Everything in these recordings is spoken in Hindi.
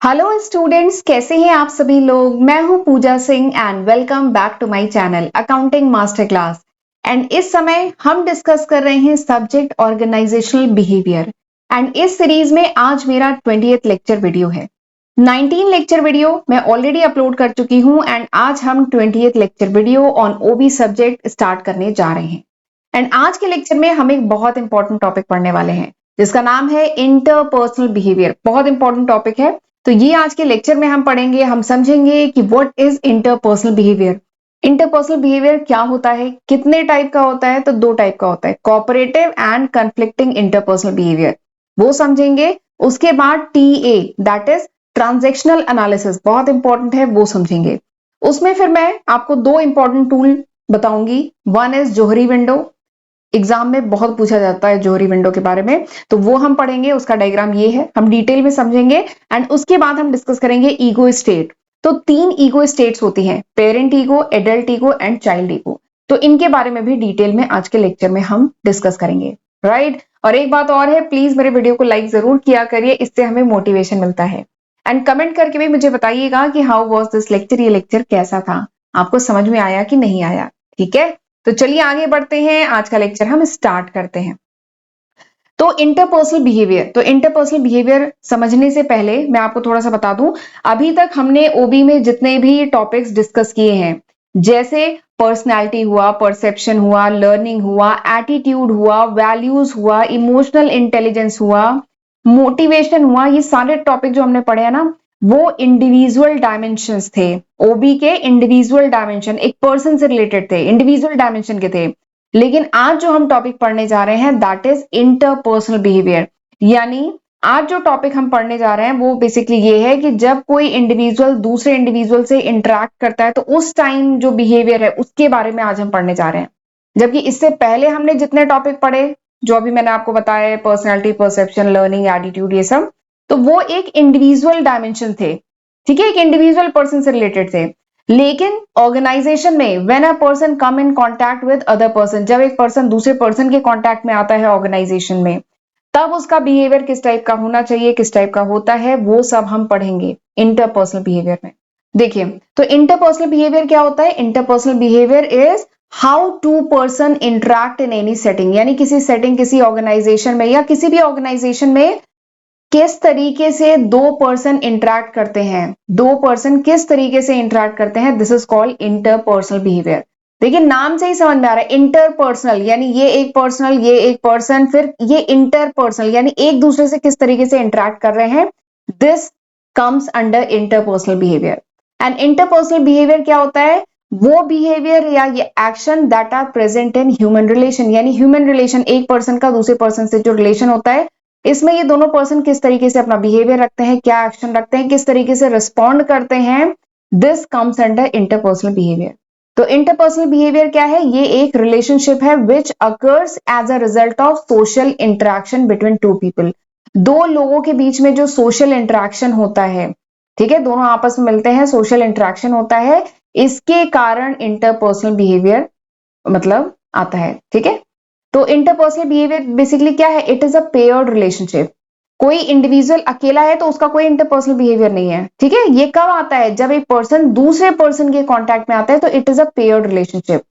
हेलो स्टूडेंट्स, कैसे हैं आप सभी लोग। मैं हूं Pooja Singh and welcome back to my channel accounting master class. And इस समय हम डिस्कस कर रहे हैं सब्जेक्ट ऑर्गेनाइजेशनल बिहेवियर। एंड इस सीरीज में आज मेरा 20th लेक्चर वीडियो है। 19 लेक्चर वीडियो मैं ऑलरेडी अपलोड कर चुकी हूं एंड आज हम 20th lecture video on OB subject start करने जा रहे हैं। एंड आज के लेक्चर में हम एक बहुत इंपॉर्टेंट टॉपिक पढ़ने वाले हैं जिसका नाम है इंटरपर्सनल बिहेवियर। बहुत इंपॉर्टेंट टॉपिक है, तो ये आज के लेक्चर में हम पढ़ेंगे, हम समझेंगे कि what is interpersonal behaviour. Interpersonal behaviour क्या होता है, कितने टाइप का होता है, तो दो टाइप का होता है, cooperative and conflicting interpersonal behaviour, वो समझेंगे। उसके बाद TA that is transactional analysis, बहुत इंपॉर्टेंट है, वो समझेंगे। उसमें फिर मैं आपको दो इंपॉर्टेंट टूल बताऊंगी। One is Johari window, exam में बहुत पूछा जाता है जोहरी विंडो के बारे में, तो वो हम पढ़ेंगे। उसका डायग्राम ये है, हम डिटेल में समझेंगे। एंड उसके बाद हम डिस्कस करेंगे ईगो स्टेट। तो तीन ईगो स्टेट्स होती हैं, parent ego, adult ego and child ego. तो इनके बारे में भी डिटेल में आज के लेक्चर में हम डिस्कस करेंगे, राइट। और एक बात और है, प्लीज मेरे वीडियो को लाइक जरूर किया करिए, इससे हमें मोटिवेशन मिलता है। एंड कमेंट करके भी मुझे बताइएगा कि हाउ वाज दिस लेक्चर, ये लेक्चर कैसा था, आपको समझ में आया कि नहीं आया। ठीक है, तो चलिए आगे बढ़ते हैं, आज का लेक्चर हम स्टार्ट करते हैं। तो इंटरपर्सनल बिहेवियर, तो इंटरपर्सनल बिहेवियर समझने से पहले मैं आपको थोड़ा सा बता दूं, अभी तक हमने ओबी में जितने भी टॉपिक्स डिस्कस किए हैं, जैसे पर्सनैलिटी हुआ, परसेप्शन हुआ, लर्निंग हुआ, एटीट्यूड हुआ, वैल्यूज हुआ, इमोशनल इंटेलिजेंस हुआ, मोटिवेशन हुआ, ये सारे टॉपिक जो हमने पढ़े हैं ना, वो इंडिविजुअल डायमेंशंस थे। ओबी के इंडिविजुअल डायमेंशन एक पर्सन से रिलेटेड थे, इंडिविजुअल डायमेंशन के थे। लेकिन आज जो हम टॉपिक पढ़ने जा रहे हैं दैट इज इंटरपर्सनल बिहेवियर। यानी आज जो टॉपिक हम पढ़ने जा रहे हैं वो बेसिकली ये है कि जब कोई इंडिविजुअल दूसरे इंडिविजुअल से इंटरेक्ट करता है तो उस टाइम जो बिहेवियर है उसके बारे में आज हम पढ़ने जा रहे हैं। जबकि इससे पहले हमने जितने टॉपिक पढ़े, जो अभी मैंने आपको बताया, पर्सनैलिटी, परसेप्शन, लर्निंग, एटीट्यूड, ये सब, तो वो एक इंडिविजुअल डायमेंशन थे। ठीक है, एक इंडिविजुअल पर्सन से रिलेटेड थे। लेकिन ऑर्गेनाइजेशन में when a person come in contact with other person, जब एक पर्सन दूसरे पर्सन के कांटेक्ट में आता है ऑर्गेनाइजेशन में, तब उसका बिहेवियर किस टाइप का होना चाहिए, किस टाइप का होता है, वो सब हम पढ़ेंगे इंटरपर्सनल बिहेवियर में। देखिए, तो इंटरपर्सनल बिहेवियर क्या होता है। Interpersonal behaviour is how two person interact in any setting, यानी किसी सेटिंग, किसी ऑर्गेनाइजेशन में या किसी भी ऑर्गेनाइजेशन में किस तरीके से दो पर्सन इंटरैक्ट करते हैं, दो पर्सन किस तरीके से इंटरैक्ट करते हैं, this is called interpersonal behaviour. देखिए, नाम से ही समझ में आ रहा है, इंटरपर्सनल यानी ये एक पर्सनल, ये एक पर्सन, फिर ये इंटरपर्सनल यानी एक दूसरे से किस तरीके से इंटरैक्ट कर रहे हैं, this comes under interpersonal behaviour. And interpersonal behaviour क्या होता है, वो बिहेवियर या ये action that are present in human relation, यानी ह्यूमन रिलेशन, एक पर्सन का दूसरे पर्सन से जो रिलेशन होता है, इसमें ये दोनों पर्सन किस तरीके से अपना बिहेवियर रखते हैं, क्या एक्शन रखते हैं, किस तरीके से रिस्पॉन्ड करते हैं, this comes under interpersonal behaviour. तो इंटरपर्सनल बिहेवियर क्या है, ये एक रिलेशनशिप है which occurs as a result of social interaction between two people. दो लोगों के बीच में जो सोशल इंटरेक्शन होता है, ठीक है, दोनों आपस में मिलते हैं, सोशल इंटरेक्शन होता है, इसके कारण इंटरपर्सनल बिहेवियर मतलब आता है। ठीक है, तो इंटरपर्सनल बिहेवियर बेसिकली क्या है, it is a paired relationship. कोई इंडिविजुअल अकेला है तो उसका कोई इंटरपर्सनल बिहेवियर नहीं है। ठीक है, ये कब आता है, जब एक पर्सन दूसरे पर्सन के कांटेक्ट में आता है, तो it is a paired relationship.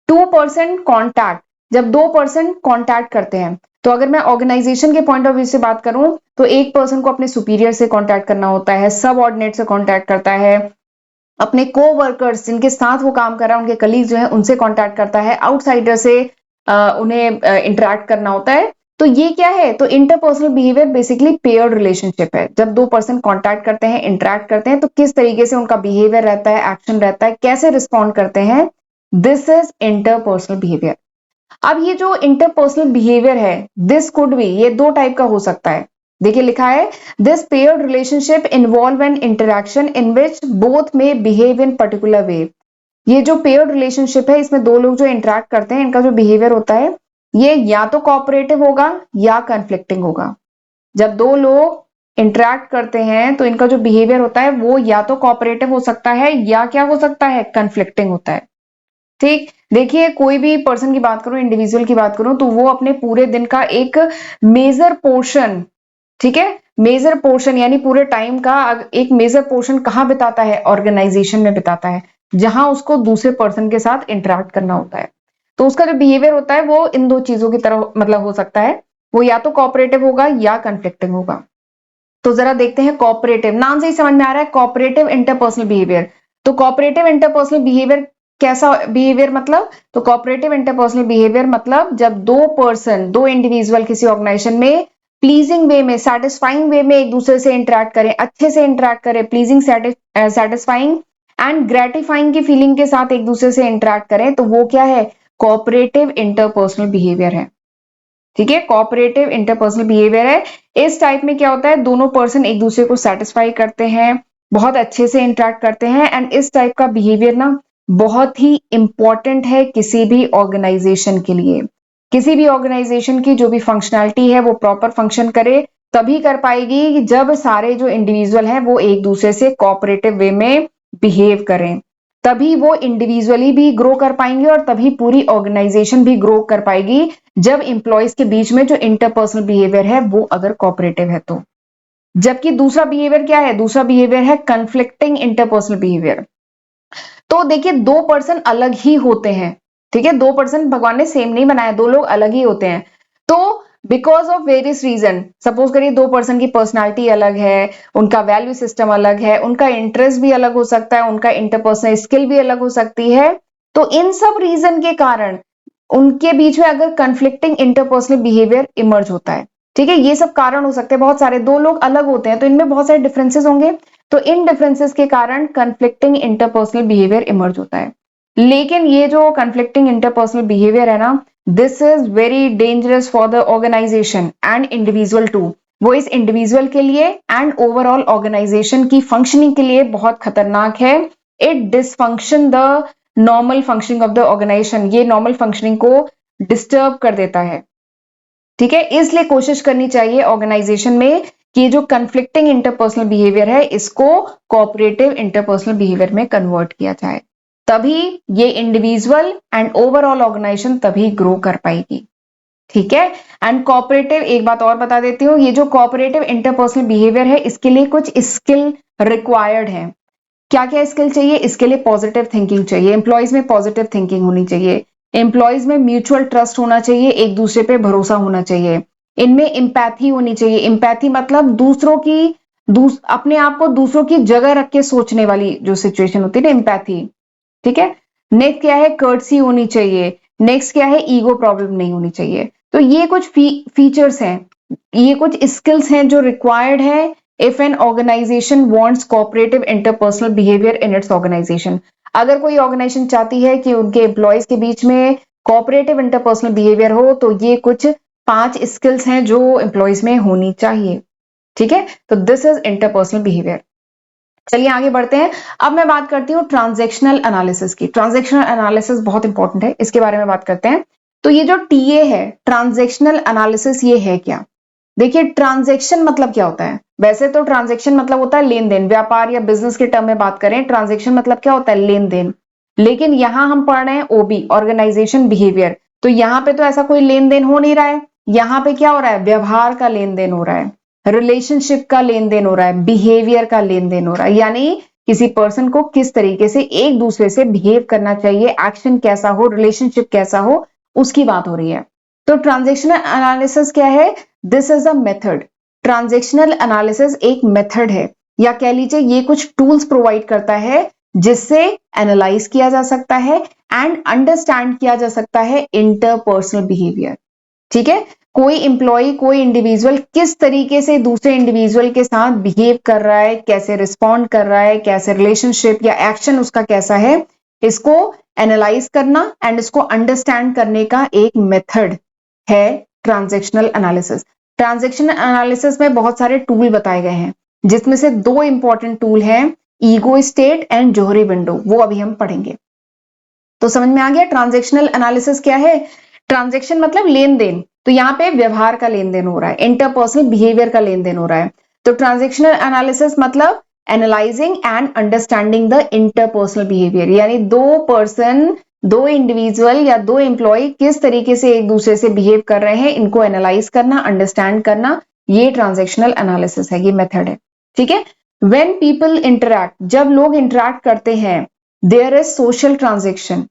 Two person contact, जब दो पर्सन कांटेक्ट करते हैं, तो अगर मैं ऑर्गेनाइजेशन के पॉइंट ऑफ व्यू से बात करूं तो एक पर्सन को अपने सुपीरियर से कांटेक्ट करना होता है, सब ऑर्डिनेट से कांटेक्ट करता है, अपने को वर्कर्स जिनके साथ वो काम कर रहा है, उनके कलीग जो है उनसे कांटेक्ट करता है, आउटसाइडर से उन्हें इंटरेक्ट करना होता है। तो ये क्या है, तो interpersonal behaviour basically paired relationship है। जब दो पर्सन कांटेक्ट करते हैं, इंटरेक्ट करते हैं, तो किस तरीके से उनका बिहेवियर रहता है, एक्शन रहता है, कैसे रिस्पॉन्ड करते हैं, दिस इज इंटरपर्सनल बिहेवियर। अब ये जो इंटरपर्सनल बिहेवियर है, दिस कुड बी, ये दो टाइप का हो सकता है। देखिए लिखा है, this paired relationship involve N interaction in which both में बिहेव इन पर्टिकुलर वे। ये जो पेयर्ड रिलेशनशिप है, इसमें दो लोग जो इंटरेक्ट करते हैं, इनका जो बिहेवियर होता है, ये या तो कोऑपरेटिव होगा या कन्फ्लिक्टिंग होगा। जब दो लोग इंटरेक्ट करते हैं तो इनका जो बिहेवियर होता है वो या तो कोऑपरेटिव हो सकता है या क्या हो सकता है, कन्फ्लिक्टिंग होता है। ठीक, देखिए कोई भी पर्सन की बात करूं, इंडिविजुअल की बात करूं, तो वो अपने पूरे दिन का एक मेजर पोर्शन, ठीक है, मेजर पोर्शन यानी पूरे टाइम का एक मेजर पोर्शन कहाँ बिताता है, ऑर्गेनाइजेशन में बिताता है, जहां उसको दूसरे पर्सन के साथ इंटरेक्ट करना होता है। तो उसका जो बिहेवियर होता है वो इन दो चीजों की तरह मतलब हो सकता है, वो या तो कोऑपरेटिव होगा या कन्फ्लिक्टिंग होगा। तो जरा देखते हैं कोऑपरेटिव, नाम से ही समझ में आ रहा है कोऑपरेटिव इंटरपर्सनल बिहेवियर। तो कोऑपरेटिव इंटरपर्सनल बिहेवियर कैसा बिहेवियर मतलब, तो कोऑपरेटिव इंटरपर्सनल बिहेवियर मतलब जब दो इंडिविजुअल किसी ऑर्गेनाइजेशन में प्लीजिंग वे में, सेटिस्फाइंग वे में एक दूसरे से इंटरेक्ट करें, अच्छे से इंटरेक्ट करें, प्लीजिंग, सेटिस्फाइंग एंड ग्रेटिफाइंग की फीलिंग के साथ एक दूसरे से इंटरेक्ट करें, तो वो क्या है, कोऑपरेटिव इंटरपर्सनल बिहेवियर है। ठीक है, कोऑपरेटिव इंटरपर्सनल बिहेवियर है। इस टाइप में क्या होता है, दोनों पर्सन एक दूसरे को सेटिस्फाई करते हैं, बहुत अच्छे से इंटरेक्ट करते हैं, एंड इस टाइप का बिहेवियर ना बहुत ही इंपॉर्टेंट है किसी भी ऑर्गेनाइजेशन के लिए। किसी भी ऑर्गेनाइजेशन की जो भी फंक्शनैलिटी है वो प्रॉपर फंक्शन करे, तभी कर पाएगी जब सारे जो इंडिविजुअल हैं वो एक दूसरे से कोऑपरेटिव वे में बिहेव करें, तभी वो इंडिविजुअली भी ग्रो कर पाएंगे और तभी पूरी ऑर्गेनाइजेशन भी ग्रो कर पाएगी, जब इंप्लॉयज के बीच में जो इंटरपर्सनल बिहेवियर है वो अगर कोऑपरेटिव है तो। जबकि दूसरा बिहेवियर क्या है, दूसरा बिहेवियर है कन्फ्लिक्टिंग इंटरपर्सनल बिहेवियर। तो देखिए दो पर्सन अलग ही होते हैं, ठीक है, दो पर्सन भगवान ने सेम नहीं बनाया, दो लोग अलग ही होते हैं। तो because of various reason, suppose करिए दो पर्सन की पर्सनालिटी अलग है, उनका वैल्यू सिस्टम अलग है, उनका इंटरेस्ट भी अलग हो सकता है, उनका इंटरपर्सनल स्किल भी अलग हो सकती है। तो इन सब रीजन के कारण उनके बीच में अगर कंफ्लिक्टिंग इंटरपर्सनल बिहेवियर इमर्ज होता है, ठीक है, ये सब कारण हो सकते हैं बहुत सारे, दो लोग अलग होते हैं तो इनमें बहुत सारे डिफरेंसेस होंगे, तो इन डिफरेंसेस के कारण कंफ्लिक्टिंग इंटरपर्सनल बिहेवियर इमर्ज होता है। लेकिन ये जो कंफ्लिक्टिंग इंटरपर्सनल बिहेवियर है ना, this is very dangerous for the organisation and individual too. वो इस इंडिविजुअल के लिए एंड ओवरऑल ऑर्गेनाइजेशन की फंक्शनिंग के लिए बहुत खतरनाक है। It dysfunction the normal functioning of the organisation, ये नॉर्मल फंक्शनिंग को डिस्टर्ब कर देता है। ठीक है, इसलिए कोशिश करनी चाहिए ऑर्गेनाइजेशन में कि जो कंफ्लिक्टिंग इंटरपर्सनल बिहेवियर है इसको कोऑपरेटिव इंटरपर्सनल बिहेवियर में कन्वर्ट किया जाए, तभी ये इंडिविजुअल एंड ओवरऑल ऑर्गेनाइजेशन तभी ग्रो कर पाएगी। ठीक है, एंड कोऑपरेटिव, एक बात और बता देती हूँ, ये जो कोऑपरेटिव इंटरपर्सनल बिहेवियर है इसके लिए कुछ स्किल रिक्वायर्ड है। क्या क्या स्किल चाहिए, इसके लिए पॉजिटिव थिंकिंग चाहिए, एम्प्लॉयज में पॉजिटिव थिंकिंग होनी चाहिए, एम्प्लॉयज में म्यूचुअल ट्रस्ट होना चाहिए, एक दूसरे पे भरोसा होना चाहिए, इनमें एम्पैथी होनी चाहिए। एम्पैथी मतलब अपने आप को दूसरों की जगह रख के सोचने वाली जो सिचुएशन होती है ना, एम्पैथी। ठीक है, नेक्स्ट क्या है, कर्टसी होनी चाहिए, नेक्स्ट क्या है, ईगो प्रॉब्लम नहीं होनी चाहिए। तो ये कुछ फीचर्स हैं, ये कुछ स्किल्स हैं जो रिक्वायर्ड है if an organisation wants cooperative interpersonal behaviour in its organisation. अगर कोई ऑर्गेनाइजेशन चाहती है कि उनके एम्प्लॉयज के बीच में कोऑपरेटिव इंटरपर्सनल बिहेवियर हो, तो ये कुछ 5 स्किल्स हैं जो एम्प्लॉयज में होनी चाहिए। ठीक है, तो दिस इज इंटरपर्सनल बिहेवियर। चलिए आगे बढ़ते हैं। अब मैं बात करती हूँ ट्रांजैक्शनल एनालिसिस की। ट्रांजैक्शनल एनालिसिस बहुत इंपॉर्टेंट है, इसके बारे में बात करते हैं। तो ये जो टीए है, ट्रांजैक्शनल एनालिसिस, ये है क्या? देखिए ट्रांजैक्शन मतलब क्या होता है, वैसे तो ट्रांजैक्शन मतलब होता है लेन देन, व्यापार या बिजनेस के टर्म में बात करें, ट्रांजैक्शन मतलब क्या होता है, लेन देन। लेकिन यहां हम पढ़ रहे हैं ओबी, ऑर्गेनाइजेशन बिहेवियर, तो यहां पे तो ऐसा कोई लेन देन हो नहीं रहा है। यहां पे क्या हो रहा है, व्यवहार का लेन देन हो रहा है, रिलेशनशिप का लेन देन हो रहा है, बिहेवियर का लेन देन हो रहा है, यानी किसी पर्सन को किस तरीके से एक दूसरे से बिहेव करना चाहिए, एक्शन कैसा हो, रिलेशनशिप कैसा हो, उसकी बात हो रही है। तो ट्रांजैक्शनल एनालिसिस क्या है, this is a method. Transactional analysis एक मेथड है, या कह लीजिए ये कुछ टूल्स प्रोवाइड करता है जिससे एनालाइज किया जा सकता है एंड अंडरस्टैंड किया जा सकता है इंटरपर्सनल बिहेवियर। ठीक है, कोई इंप्लॉय, कोई इंडिविजुअल किस तरीके से दूसरे इंडिविजुअल के साथ बिहेव कर रहा है, कैसे रिस्पॉन्ड कर रहा है, कैसे रिलेशनशिप या एक्शन उसका कैसा है, इसको एनालाइज करना एंड इसको अंडरस्टैंड करने का एक मेथड है ट्रांजैक्शनल एनालिसिस। ट्रांजैक्शनल एनालिसिस में बहुत सारे टूल बताए गए हैं, जिसमें से 2 इंपॉर्टेंट टूल हैं, ego state and Johari window, वो अभी हम पढ़ेंगे। तो समझ में आ गया ट्रांजैक्शनल एनालिसिस क्या है। ट्रांजैक्शन मतलब लेन देन, तो यहाँ पे व्यवहार का लेन देन हो रहा है, इंटरपर्सनल बिहेवियर का लेन देन हो रहा है। तो ट्रांजैक्शनल एनालिसिस मतलब analysing and understanding the interpersonal behaviour, यानी दो इंडिविजुअल या 2 एम्प्लॉय किस तरीके से एक दूसरे से बिहेव कर रहे हैं, इनको एनालाइज करना, अंडरस्टैंड करना, ये ट्रांजैक्शनल एनालिसिस है, ये मेथड है। ठीक है, व्हेन पीपल इंटरैक्ट, जब लोग इंटरैक्ट करते हैं, देयर इज सोशल ट्रांजैक्शन।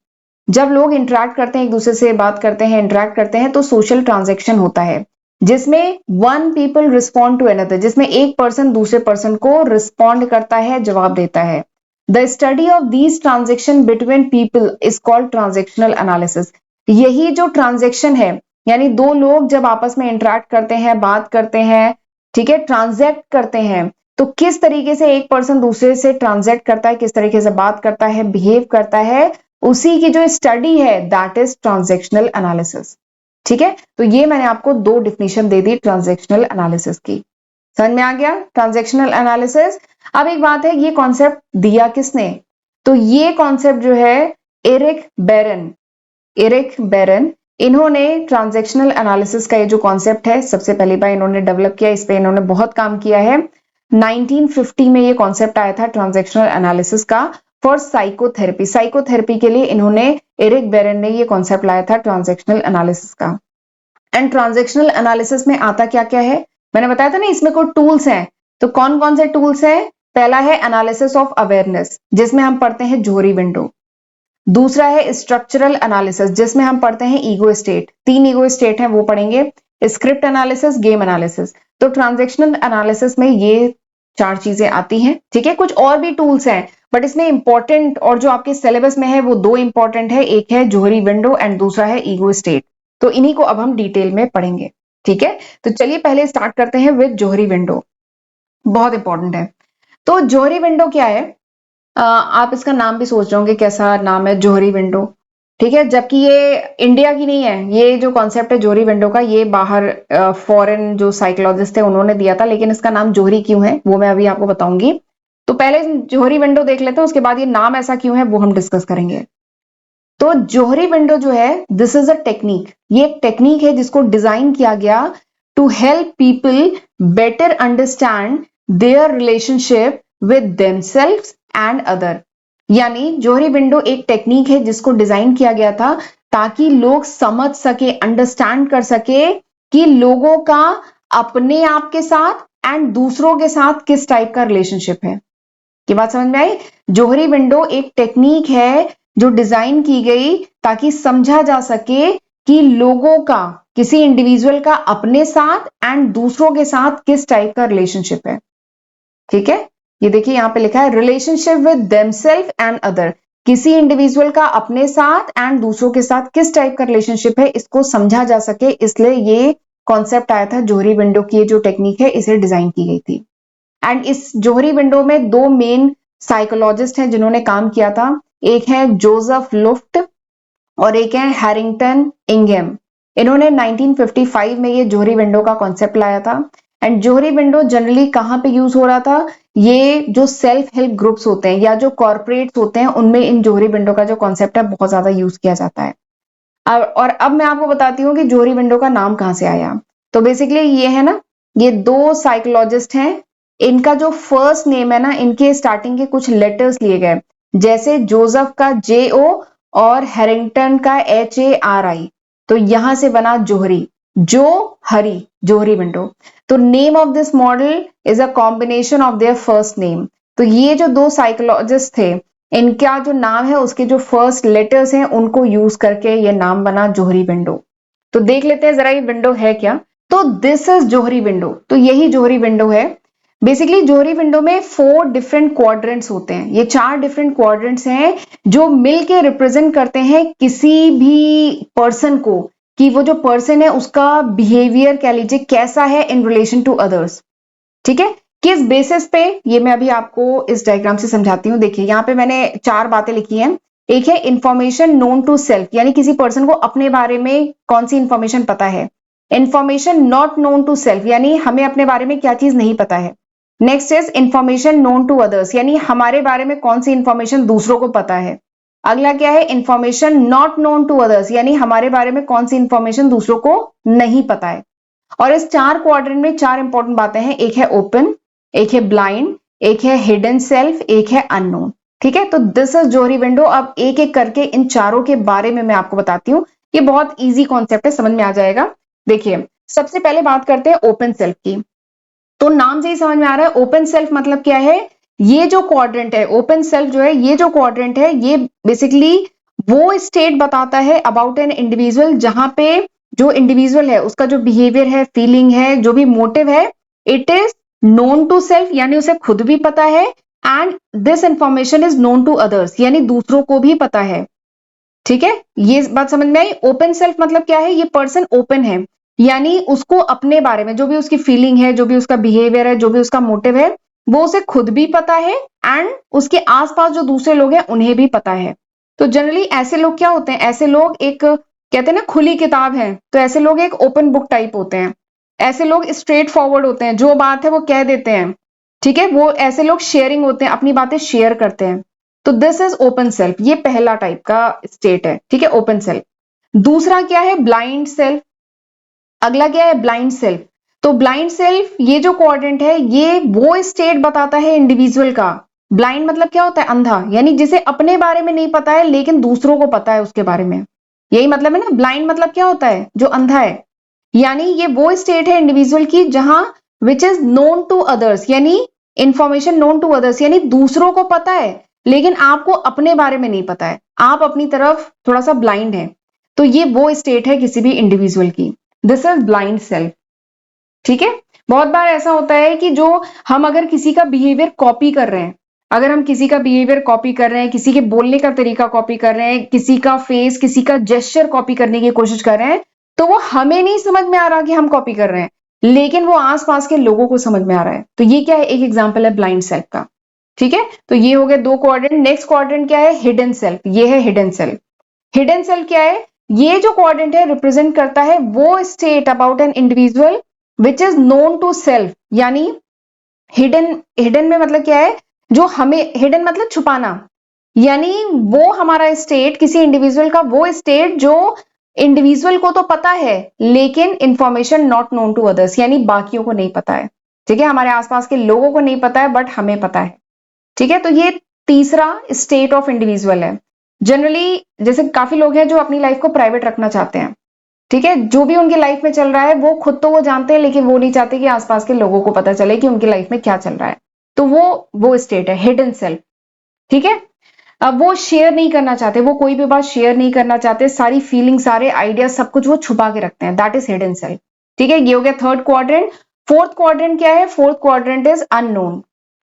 जब लोग इंटरैक्ट करते हैं, एक दूसरे से बात करते हैं, इंटरैक्ट करते हैं, तो सोशल ट्रांजैक्शन होता है जिसमें one people respond to another, जिसमें एक पर्सन दूसरे पर्सन को रिस्पॉन्ड करता है, जवाब देता है। The study of these transaction between people is called transactional analysis. यही जो ट्रांजेक्शन है, यानी दो लोग जब आपस में इंटरैक्ट करते हैं, बात करते हैं, ठीक है, ट्रांजैक्ट करते हैं, तो किस तरीके से एक पर्सन दूसरे से ट्रांजैक्ट करता है, किस तरीके से बात करता है, बिहेव करता है, उसी की जो स्टडी है दैट इज ट्रांजेक्शनल एनालिसिस। ठीक है, तो ये मैंने आपको दो डिफिनीशन दे दी ट्रांजेक्शनल एनालिसिस की। समझ में आ गया ट्रांजेक्शनल एनालिसिस। अब एक बात है, ये कॉन्सेप्ट दिया किसने? तो ये कॉन्सेप्ट जो है एरिक बेरन, इन्होंने ट्रांजेक्शनल एनालिसिस का ये जो कॉन्सेप्ट है सबसे पहली बार इन्होंने डेवलप किया, इस पे इन्होंने बहुत काम किया है। 1950 में ये कॉन्सेप्ट आया था ट्रांजेक्शनल एनालिसिस का फॉर साइकोथेरेपी। साइकोथेरेपी के लिए इन्होंने, एरिक बेरन ने ये कॉन्सेप्ट लाया था ट्रांजेक्शनल एनालिसिस का। एंड ट्रांजेक्शनल एनालिसिस में आता क्या क्या है, मैंने बताया था ना, इसमें कोई टूल्स हैं, तो कौन कौन से टूल्स हैं? पहला है एनालिसिस ऑफ अवेयरनेस, जिसमें हम पढ़ते हैं जोहरी विंडो। दूसरा है स्ट्रक्चरल एनालिसिस, जिसमें हम पढ़ते हैं ईगो स्टेट, 3 ईगो स्टेट हैं वो पढ़ेंगे। Script analysis, game analysis. तो ट्रांजेक्शनल एनालिसिस में ये 4 चीजें आती हैं। ठीक है, कुछ और भी टूल्स हैं, बट इसमें इंपॉर्टेंट और जो आपके सिलेबस में है वो 2 इंपॉर्टेंट है, एक है जोहरी विंडो एंड दूसरा है ईगो स्टेट। तो इन्हीं को अब हम डिटेल में पढ़ेंगे। ठीक है, तो चलिए पहले स्टार्ट करते हैं विद जोहरी विंडो, बहुत इंपॉर्टेंट है। तो जोहरी विंडो क्या है? आप इसका नाम भी सोच रहे होंगे कैसा नाम है, जोहरी विंडो। ठीक है, जबकि ये इंडिया की नहीं है, ये जो कॉन्सेप्ट है जोहरी विंडो का, ये बाहर फॉरेन जो साइकोलॉजिस्ट थे उन्होंने दिया था, लेकिन इसका नाम जोहरी क्यों है वो मैं अभी आपको बताऊंगी। तो पहले जोहरी विंडो देख लेते हैं, उसके बाद ये नाम ऐसा क्यों है वो हम डिस्कस करेंगे। तो जोहरी विंडो जो है, दिस इज अ टेक्निक, ये एक टेक्निक है जिसको डिजाइन किया गया to help people better understand their relationship with themselves and other. यानी जोहरी विंडो एक टेक्निक है जिसको डिजाइन किया गया था ताकि लोग समझ सके, अंडरस्टैंड कर सके कि लोगों का अपने आप के साथ एंड दूसरों के साथ किस टाइप का रिलेशनशिप है। की बात समझ में आई? जोहरी विंडो एक टेक्निक है जो डिजाइन की गई ताकि समझा जा सके कि लोगों का, किसी इंडिविजुअल का अपने साथ एंड दूसरों के साथ किस टाइप का रिलेशनशिप है। ठीक है, ये देखिए यहां पे लिखा है relationship with themself and other, किसी इंडिविजुअल का अपने साथ एंड दूसरों के साथ किस टाइप का रिलेशनशिप है, इसको समझा जा सके, इसलिए ये कॉन्सेप्ट आया था जोहरी विंडो की, जो टेक्निक है इसे डिजाइन की गई थी। एंड इस जोहरी विंडो में 2 मेन साइकोलॉजिस्ट हैं जिन्होंने काम किया था, एक है जोसेफ लुफ्ट और एक है हैरिंगटन इंगेम। इन्होंने 1955 में ये जोहरी विंडो का कॉन्सेप्ट लाया था। एंड जोहरी विंडो जनरली कहां पे यूज हो रहा था? ये जो सेल्फ हेल्प ग्रुप्स होते हैं या जो कॉर्पोरेट्स होते हैं उनमें इन जोहरी विंडो का जो कॉन्सेप्ट है बहुत ज्यादा यूज किया जाता है। और अब मैं आपको बताती हूँ कि जोहरी विंडो का नाम कहां से आया। तो बेसिकली ये है ना, ये 2 साइकोलॉजिस्ट हैं, इनका जो फर्स्ट नेम है ना, इनके स्टार्टिंग के कुछ लेटर्स लिए गए, जैसे जोसेफ का JO और हैरिंगटन का HARI, तो यहां से बना जोहरी, जो हरी, जोहरी विंडो। तो name of this model is a combination of their first name. तो ये जो 2 साइकोलॉजिस्ट थे, इनका जो नाम है उसके जो फर्स्ट लेटर्स हैं उनको यूज करके ये नाम बना जोहरी विंडो। तो देख लेते हैं जरा ये विंडो है क्या। तो दिस इज जोहरी विंडो, तो यही जोहरी विंडो है। बेसिकली जोहरी विंडो में 4 डिफरेंट क्वाड्रेंट्स होते हैं, ये 4 डिफरेंट क्वाड्रेंट्स हैं जो मिलके रिप्रेजेंट करते हैं किसी भी पर्सन को, कि वो जो पर्सन है उसका बिहेवियर कह लीजिए कैसा है इन रिलेशन टू अदर्स। ठीक है, किस बेसिस पे, ये मैं अभी आपको इस डायग्राम से समझाती हूँ। देखिए यहाँ पे मैंने 4 बातें लिखी हैं। एक है इंफॉर्मेशन नोन टू सेल्फ, यानी किसी पर्सन को अपने बारे में कौन सी इंफॉर्मेशन पता है। Information not known to self, यानी हमें अपने बारे में क्या चीज नहीं पता है। Next is information known to others, यानी हमारे बारे में कौन सी इंफॉर्मेशन दूसरों को पता है। अगला क्या है? Information not known to others, यानी हमारे बारे में कौन सी इंफॉर्मेशन दूसरों को नहीं पता है। और इस 4 क्वाड्रेंट में 4 इंपॉर्टेंट बातें हैं, एक है ओपन, एक है ब्लाइंड, एक है हिडन सेल्फ, एक है अननोन। ठीक है, तो दिस इज जोहरी विंडो। अब एक एक करके इन चारों के बारे में मैं आपको बताती हूँ। ये बहुत इजी कॉन्सेप्ट है, समझ में आ जाएगा। देखिए सबसे पहले बात करते हैं ओपन सेल्फ की। तो नाम से ही समझ में आ रहा है ओपन सेल्फ मतलब क्या है। ये जो क्वाड्रेंट है, ओपन सेल्फ जो है, ये जो क्वाड्रेंट है, ये बेसिकली वो स्टेट बताता है अबाउट एन इंडिविजुअल, जहां पे जो इंडिविजुअल है उसका जो बिहेवियर है, फीलिंग है, जो भी मोटिव है, it is known to self, यानी उसे खुद भी पता है, and this information is known to others, यानी दूसरों को भी पता है। ठीक है, ये बात समझ में आई। ओपन सेल्फ मतलब क्या है, ये पर्सन ओपन है, यानी उसको अपने बारे में जो भी उसकी फीलिंग है, जो भी उसका बिहेवियर है, जो भी उसका मोटिव है, वो उसे खुद भी पता है, एंड उसके आसपास जो दूसरे लोग हैं उन्हें भी पता है। तो जनरली ऐसे लोग क्या होते हैं, ऐसे लोग एक कहते हैं ना खुली किताब है, तो ऐसे लोग एक ओपन बुक टाइप होते हैं। ऐसे लोग स्ट्रेट फॉरवर्ड होते हैं, जो बात है वो कह देते हैं। ठीक है, वो ऐसे लोग शेयरिंग होते हैं, अपनी बातें शेयर करते हैं। तो दिस इज ओपन सेल्फ, ये पहला टाइप का स्टेट है। ठीक है, ओपन सेल्फ। दूसरा क्या है, ब्लाइंड सेल्फ। अगला क्या है, ब्लाइंड सेल्फ। तो ब्लाइंड सेल्फ, ये जो क्वाड्रेंट है, ये वो स्टेट बताता है इंडिविजुअल का। ब्लाइंड मतलब क्या होता है, अंधा, यानी जिसे अपने बारे में नहीं पता है लेकिन दूसरों को पता है उसके बारे में। यही मतलब है ना, ब्लाइंड मतलब क्या होता है, जो अंधा है। यानी ये वो स्टेट है इंडिविजुअल की जहां which is known to others, यानी इंफॉर्मेशन नोन टू अदर्स, यानी दूसरों को पता है लेकिन आपको अपने बारे में नहीं पता है, आप अपनी तरफ थोड़ा सा ब्लाइंड है। तो ये वो स्टेट है किसी भी इंडिविजुअल की, दिस इज ब्लाइंड सेल्फ। ठीक है, बहुत बार ऐसा होता है कि जो हम अगर किसी का बिहेवियर कॉपी कर रहे हैं, अगर हम किसी का बिहेवियर कॉपी कर रहे हैं, किसी के बोलने का तरीका कॉपी कर रहे हैं, किसी का फेस, किसी का जेस्चर कॉपी करने की कोशिश कर रहे हैं, तो वो हमें नहीं समझ में आ रहा कि हम कॉपी कर रहे हैं, लेकिन वो आसपास के लोगों को समझ में आ रहा है। तो ये क्या है, एक एग्जाम्पल है ब्लाइंड सेल्फ का। ठीक है, तो ये हो गए दो क्वाड्रेंट। नेक्स्ट क्वाड्रेंट क्या है, हिडन सेल्फ। ये है हिडन सेल्फ। हिडन सेल्फ क्या है, ये जो क्वाड्रेंट है रिप्रेजेंट करता है वो state about an individual which is known to self, यानी हिडन, हिडन में मतलब क्या है, जो हमें, हिडन मतलब छुपाना, यानी वो हमारा स्टेट, किसी इंडिविजुअल का वो स्टेट जो इंडिविजुअल को तो पता है लेकिन information not known to others, यानी बाकियों को नहीं पता है। ठीक है, हमारे आसपास के लोगों को नहीं पता है बट हमें पता है। ठीक है, तो ये तीसरा स्टेट ऑफ इंडिविजुअल है। जनरली जैसे काफी लोग हैं जो अपनी लाइफ को प्राइवेट रखना चाहते हैं। ठीक है, जो भी उनकी लाइफ में चल रहा है वो खुद तो वो जानते हैं लेकिन वो नहीं चाहते कि आसपास के लोगों को पता चले कि उनकी लाइफ में क्या चल रहा है। तो वो स्टेट है हिडन सेल्फ। ठीक है, अब वो शेयर नहीं करना चाहते, वो कोई भी बात शेयर नहीं करना चाहते, सारी फीलिंग, सारे आइडिया, सब कुछ वो छुपा के रखते हैं, दैट इज हिडन सेल्फ। ठीक है, ये हो गया थर्ड क्वाड्रेंट। फोर्थ क्वाड्रेंट क्या है, fourth quadrant is unknown.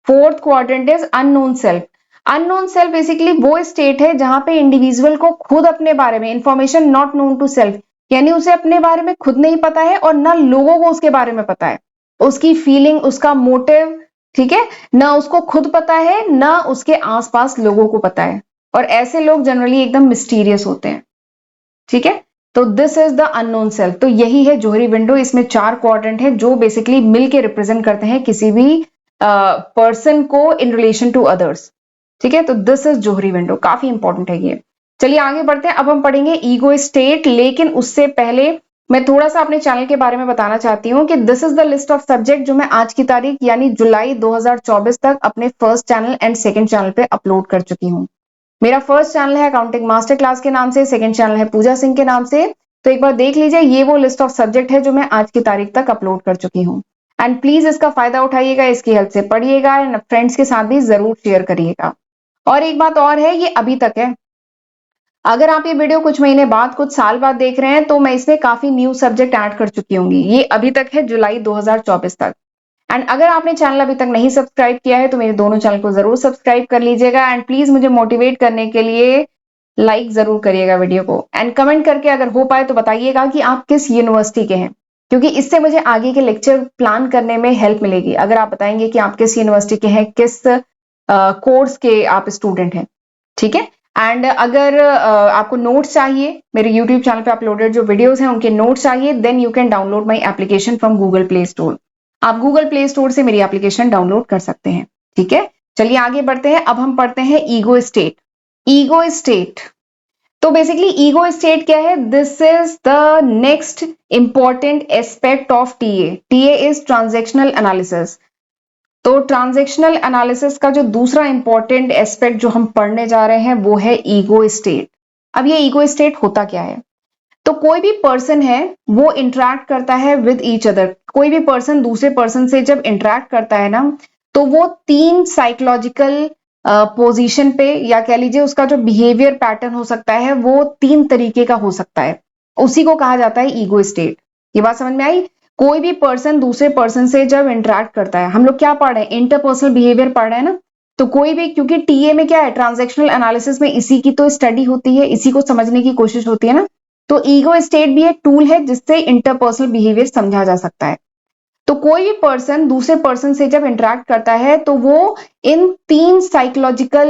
Fourth quadrant is unknown self. Unknown self basically वो स्टेट है जहां पे इंडिविजुअल को खुद अपने बारे में, information not known to self, यानी उसे अपने बारे में खुद नहीं पता है और ना लोगों को उसके बारे में पता है, उसकी फीलिंग, उसका मोटिव। ठीक है, ना उसको खुद पता है ना उसके आसपास लोगों को पता है, और ऐसे लोग जनरली एकदम मिस्टीरियस होते हैं। ठीक है, तो this is the unknown self. तो यही है जोहरी विंडो, इसमें 4 क्वाड्रेंट है जो बेसिकली मिलके रिप्रेजेंट करते हैं किसी भी पर्सन को इन रिलेशन टू अदर्स। ठीक है, तो दिस इज जोहरी विंडो, काफी इंपॉर्टेंट है ये। चलिए आगे बढ़ते हैं, अब हम पढ़ेंगे ईगो स्टेट, लेकिन उससे पहले मैं थोड़ा सा अपने चैनल के बारे में बताना चाहती हूँ कि this is the list of subject जो मैं आज की तारीख यानी जुलाई 2024 तक अपने first channel and second channel पे अपलोड कर चुकी हूँ। मेरा फर्स्ट चैनल है अकाउंटिंग मास्टर क्लास के नाम से, सेकंड चैनल है पूजा सिंह के नाम से। तो एक बार देख लीजिए, ये वो लिस्ट ऑफ सब्जेक्ट है जो मैं आज की तारीख तक अपलोड कर चुकी हूँ। एंड प्लीज इसका फायदा उठाइएगा, इसकी हेल्प से पढ़िएगा एंड फ्रेंड्स के साथ भी जरूर शेयर करिएगा। और एक बात और है, ये अभी तक है, अगर आप ये वीडियो कुछ महीने बाद, कुछ साल बाद देख रहे हैं तो मैं इसमें काफी न्यू सब्जेक्ट ऐड कर चुकी होंगी। ये अभी तक है जुलाई 2024 तक। एंड अगर आपने चैनल अभी तक नहीं सब्सक्राइब किया है तो मेरे दोनों चैनल को जरूर सब्सक्राइब कर लीजिएगा। एंड प्लीज मुझे मोटिवेट करने के लिए लाइक जरूर करिएगा वीडियो को, एंड कमेंट करके अगर हो पाए तो बताइएगा कि आप किस यूनिवर्सिटी के हैं, क्योंकि इससे मुझे आगे के लेक्चर प्लान करने में हेल्प मिलेगी अगर आप बताएंगे कि आप किस यूनिवर्सिटी के हैं, किस कोर्स के आप स्टूडेंट हैं। ठीक है, एंड अगर आपको नोट्स चाहिए, मेरे यूट्यूब चैनल पे अपलोडेड जो वीडियोस हैं उनके नोट्स चाहिए, then you can download my application from Google Play Store. आप गूगल प्ले स्टोर से मेरी एप्लीकेशन डाउनलोड कर सकते हैं। ठीक है, चलिए आगे बढ़ते हैं, अब हम पढ़ते हैं ईगो स्टेट। ईगो स्टेट, तो बेसिकली ईगो स्टेट क्या है, this is the next important aspect of TA. TA is transactional analysis. तो ट्रांजैक्शनल एनालिसिस का जो दूसरा इंपॉर्टेंट एस्पेक्ट जो हम पढ़ने जा रहे हैं वो है ईगो स्टेट। अब ये ईगो स्टेट होता क्या है, तो कोई भी पर्सन है वो इंटरेक्ट करता है विद ईच अदर, कोई भी पर्सन दूसरे पर्सन से जब इंटरेक्ट करता है ना, तो वो 3 साइकोलॉजिकल पोजीशन पे, या कह लीजिए उसका जो बिहेवियर पैटर्न हो सकता है वो 3 तरीके का हो सकता है, उसी को कहा जाता है ईगो स्टेट। ये बात समझ में आई? कोई भी पर्सन दूसरे पर्सन से जब इंटरेक्ट करता है, हम लोग क्या पढ़ रहे हैं, इंटरपर्सनल बिहेवियर पढ़ रहे हैं ना, तो कोई भी, क्योंकि टीए में क्या है, ट्रांजैक्शनल एनालिसिस में इसी की तो स्टडी होती है, इसी को समझने की कोशिश होती है ना, तो ईगो स्टेट भी एक टूल है जिससे इंटरपर्सनल बिहेवियर समझा जा सकता है। तो कोई भी पर्सन दूसरे पर्सन से जब इंटरेक्ट करता है तो वो इन 3 साइकोलॉजिकल,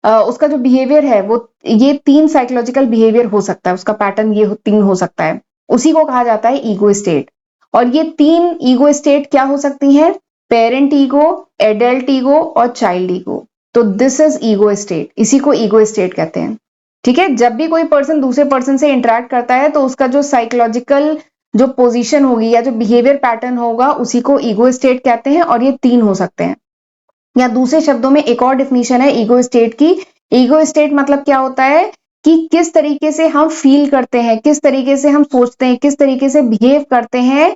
उसका जो बिहेवियर है वो, ये 3 साइकोलॉजिकल बिहेवियर हो सकता है, उसका पैटर्न ये 3 हो सकता है, उसी को कहा जाता है ईगो स्टेट। और ये 3 ईगो स्टेट क्या हो सकती है? पेरेंट ईगो, एडल्ट ईगो और चाइल्ड ईगो। तो दिस इज ईगो स्टेट, इसी को ईगो स्टेट कहते हैं। ठीक है, जब भी कोई पर्सन दूसरे पर्सन से इंटरेक्ट करता है तो उसका जो साइकोलॉजिकल जो पोजीशन होगी या जो बिहेवियर पैटर्न होगा उसी को ईगो स्टेट कहते हैं, और ये 3 हो सकते हैं। या दूसरे शब्दों में एक और डिफिनीशन है ईगो स्टेट की। ईगो स्टेट मतलब क्या होता है कि किस तरीके से हम फील करते हैं, किस तरीके से हम सोचते हैं, किस तरीके से बिहेव करते हैं।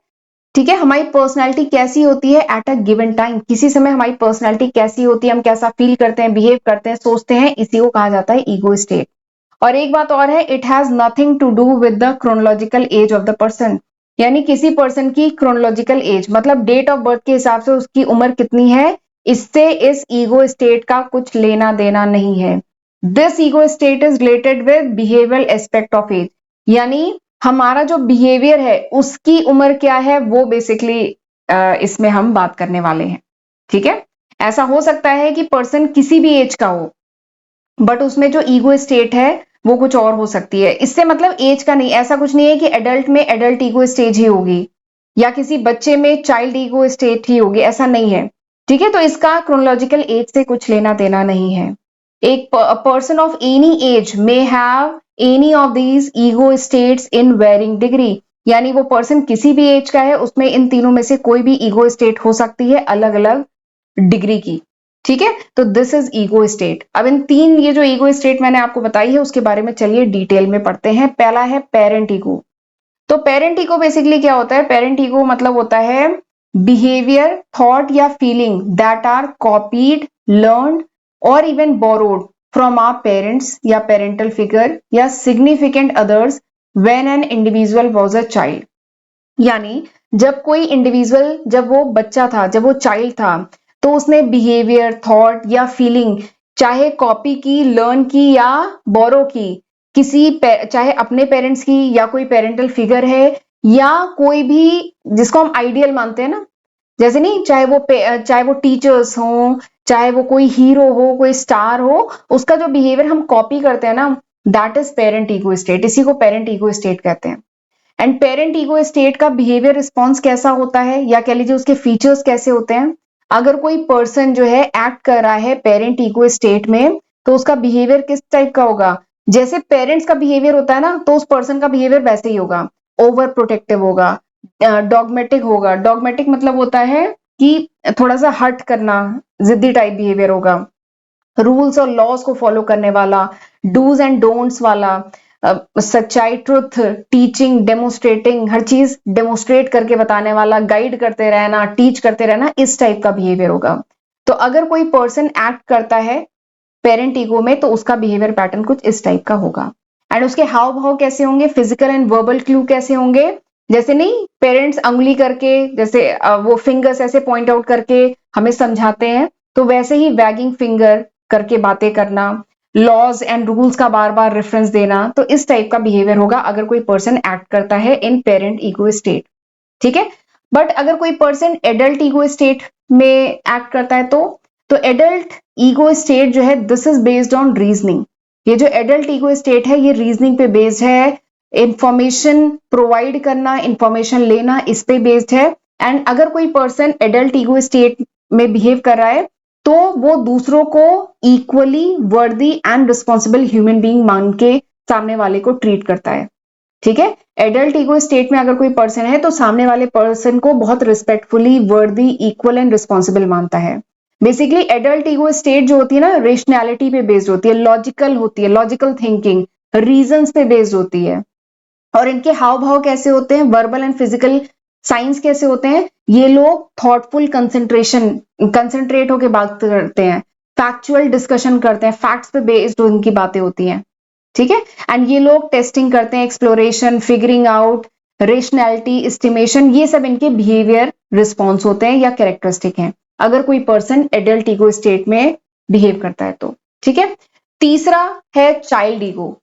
ठीक है, हमारी पर्सनैलिटी कैसी होती है एट अ गिवन टाइम, किसी समय हमारी पर्सनैलिटी कैसी होती है, हम कैसा फील करते हैं, बिहेव करते हैं, सोचते हैं, इसी को कहा जाता है ईगो स्टेट। और एक बात और है, it has nothing to do with the chronological age of the person, यानी किसी पर्सन की क्रोनोलॉजिकल एज मतलब डेट ऑफ बर्थ के हिसाब से उसकी उम्र कितनी है, इससे इस ईगो स्टेट का कुछ लेना देना नहीं है। This ego state is related with behavioural aspect of age, यानी हमारा जो बिहेवियर है उसकी उम्र क्या है वो बेसिकली इसमें हम बात करने वाले हैं। ठीक है, ऐसा हो सकता है कि पर्सन किसी भी एज का हो बट उसमें जो ईगो स्टेट है वो कुछ और हो सकती है। इससे मतलब एज का नहीं, ऐसा कुछ नहीं है कि एडल्ट में एडल्ट ईगो स्टेज ही होगी या किसी बच्चे में चाइल्ड ईगो स्टेट ही होगी, ऐसा नहीं है। ठीक है, तो इसका क्रोनोलॉजिकल एज से कुछ लेना देना नहीं है। एक person of any age may have any of these ego states in varying degree, यानी वो पर्सन किसी भी एज का है उसमें इन तीनों में से कोई भी ईगो स्टेट हो सकती है अलग अलग डिग्री की। ठीक है, तो दिस इज ईगो स्टेट। अब इन 3 ये जो ईगो स्टेट मैंने आपको बताई है उसके बारे में चलिए डिटेल में पढ़ते हैं। पहला है पेरेंट ईगो। तो पेरेंट ईगो बेसिकली क्या होता है? पेरेंट ईगो मतलब होता है बिहेवियर, थॉट या feeling that are copied, learn और even borrowed from our parents या पेरेंटल फिगर या significant others when an individual was a child. यानी जब कोई इंडिविजुअल, जब वो बच्चा था, जब वो चाइल्ड था, तो उसने बिहेवियर, थॉट या फीलिंग चाहे कॉपी की, लर्न की या बोरो की, किसी चाहे अपने पेरेंट्स की या कोई पेरेंटल फिगर है या कोई भी जिसको हम आइडियल मानते हैं ना, जैसे नहीं, चाहे वो टीचर्स हो, चाहे वो कोई हीरो हो, कोई स्टार हो, उसका जो बिहेवियर हम कॉपी करते हैं ना, that is parent ego state. इसी को पेरेंट ईगो स्टेट कहते हैं। एंड पेरेंट ईगो स्टेट का बिहेवियर रिस्पॉन्स कैसा होता है या कह लीजिए उसके फीचर्स कैसे होते हैं? अगर कोई पर्सन जो है एक्ट कर रहा है पेरेंट ईगो स्टेट में, तो उसका बिहेवियर किस टाइप का होगा? जैसे पेरेंट्स का बिहेवियर होता है ना, तो उस पर्सन का बिहेवियर वैसे ही होगा। ओवर प्रोटेक्टिव होगा, डॉगमेटिक होगा। डॉगमेटिक मतलब होता है कि थोड़ा सा हट करना, जिद्दी टाइप बिहेवियर होगा। रूल्स और लॉज को फॉलो करने वाला, डूज एंड डोंट्स वाला, सच्चाई, ट्रुथ, टीचिंग, डेमोस्ट्रेटिंग, हर चीज डेमोस्ट्रेट करके बताने वाला, गाइड करते रहना, टीच करते रहना, इस टाइप का बिहेवियर होगा। तो अगर कोई पर्सन एक्ट करता है पेरेंट ईगो में तो उसका बिहेवियर पैटर्न कुछ इस टाइप का होगा। एंड उसके हाव भाव कैसे होंगे? फिजिकल एंड वर्बल क्लू कैसे होंगे? जैसे नहीं, पेरेंट्स अंगुली करके, जैसे वो फिंगर्स ऐसे पॉइंट आउट करके हमें समझाते हैं, तो वैसे ही वैगिंग फिंगर करके बातें करना, लॉज एंड रूल्स का बार बार रेफरेंस देना, तो इस टाइप का बिहेवियर होगा अगर कोई पर्सन एक्ट करता है इन पेरेंट ईगो स्टेट। ठीक है, बट अगर कोई पर्सन एडल्ट ईगो स्टेट में एक्ट करता है तो एडल्ट ईगो स्टेट जो है, this is based on reasoning. ये जो एडल्ट ईगो स्टेट है ये रीजनिंग पे बेस्ड है, इंफॉर्मेशन प्रोवाइड करना, इंफॉर्मेशन लेना, इस पे बेस्ड है। एंड अगर कोई पर्सन एडल्ट ईगो स्टेट में बिहेव कर रहा है तो वो दूसरों को इक्वली वर्दी एंड रिस्पॉन्सिबल ह्यूमन बीइंग मान के सामने वाले को ट्रीट करता है। ठीक है, एडल्ट ईगो स्टेट में अगर कोई पर्सन है तो सामने वाले पर्सन को बहुत रिस्पेक्टफुली, वर्दी, इक्वल एंड रिस्पॉन्सिबल मानता है। बेसिकली एडल्ट ईगो स्टेट जो होती है ना, रेशनैलिटी पे बेस्ड होती है, लॉजिकल होती है, लॉजिकल थिंकिंग, रीजंस पे बेस्ड होती है। और इनके हाव भाव कैसे होते हैं, वर्बल एंड फिजिकल साइंस कैसे होते हैं, ये लोग थॉटफुल कंसेंट्रेट होकर बात करते हैं, फैक्चुअल डिस्कशन करते हैं, फैक्ट्स पे बेस्ड उनकी बातें होती हैं, ठीक है। एंड ये लोग टेस्टिंग करते हैं, exploration, figuring out, rationality, estimation, ये सब इनके बिहेवियर रिस्पॉन्स होते हैं या कैरेक्टरिस्टिक हैं, अगर कोई पर्सन एडल्ट ईगो स्टेट में बिहेव करता है तो, ठीक है। तीसरा है चाइल्ड ईगो।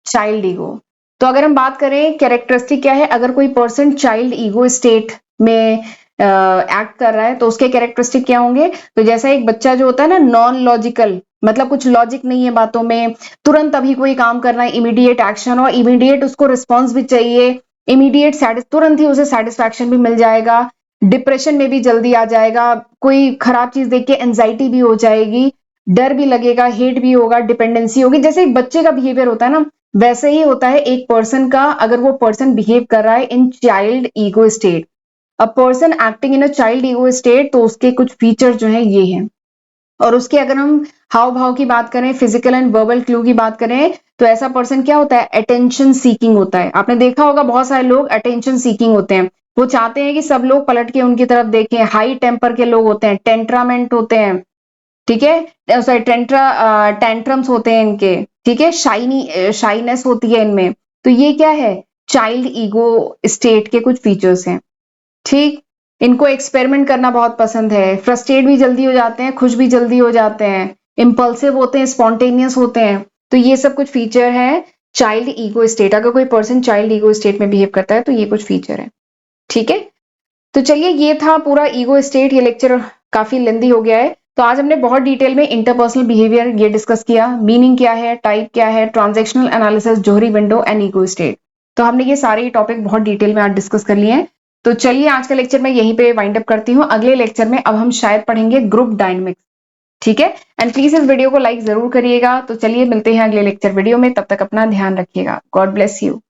चाइल्ड ईगो, तो अगर हम बात करें कैरेक्टरिस्टिक क्या है, अगर कोई पर्सन चाइल्ड ईगो स्टेट में एक्ट कर रहा है तो उसके कैरेक्टरिस्टिक क्या होंगे, तो जैसा एक बच्चा जो होता है ना, नॉन लॉजिकल, मतलब कुछ लॉजिक नहीं है बातों में, तुरंत अभी कोई काम करना है, इमीडिएट एक्शन, और इमीडिएट उसको रिस्पॉन्स भी चाहिए, इमीडिएट तुरंत ही उसे सेटिस्फैक्शन भी मिल जाएगा, डिप्रेशन में भी जल्दी आ जाएगा, कोई खराब चीज देख के एंजाइटी भी हो जाएगी, डर भी लगेगा, हेट भी होगा, डिपेंडेंसी होगी, जैसे एक बच्चे का बिहेवियर होता है ना, वैसे ही होता है एक पर्सन का, अगर वो पर्सन बिहेव कर रहा है in child ego state. A person acting in a child ego state, तो उसके कुछ फीचर जो है ये हैं। और उसके अगर हम हाव भाव की बात करें, फिजिकल एंड वर्बल क्लू की बात करें, तो ऐसा पर्सन क्या होता है, अटेंशन सीकिंग होता है। आपने देखा होगा बहुत सारे लोग अटेंशन सीकिंग होते हैं, वो चाहते हैं कि सब लोग पलट के उनकी तरफ देखें, हाई टेम्पर के लोग होते हैं, टेंट्रामेंट होते हैं, ठीक है, सॉरी टेंट्रम्स होते हैं इनके, ठीक है, शाइनेस होती है इनमें, तो ये क्या है, चाइल्ड ईगो स्टेट के कुछ फीचर्स हैं, ठीक। इनको एक्सपेरिमेंट करना बहुत पसंद है, फ्रस्ट्रेट भी जल्दी हो जाते हैं, खुश भी जल्दी हो जाते हैं, इंपल्सिव होते हैं, स्पॉन्टेनियस होते हैं, तो ये सब कुछ फीचर है चाइल्ड ईगो स्टेट। अगर कोई पर्सन चाइल्ड ईगो स्टेट में बिहेव करता है तो ये कुछ फीचर है, ठीक है। तो चलिए, ये था पूरा ईगो स्टेट, ये लेक्चर काफी लेंदी हो गया है। तो आज हमने बहुत डिटेल में इंटरपर्सनल बिहेवियर ये डिस्कस किया, मीनिंग क्या है, टाइप क्या है, transactional analysis, Johari window and ego state. तो हमने ये सारे टॉपिक बहुत डिटेल में आज डिस्कस कर लिए हैं। तो चलिए, आज का लेक्चर मैं यहीं पे वाइंड अप करती हूँ। अगले लेक्चर में अब हम शायद पढ़ेंगे ग्रुप डायनेमिक्स, ठीक है। एंड प्लीज इस वीडियो को लाइक जरूर करिएगा। तो चलिए, मिलते हैं अगले लेक्चर वीडियो में, तब तक अपना ध्यान रखिएगा। God bless you.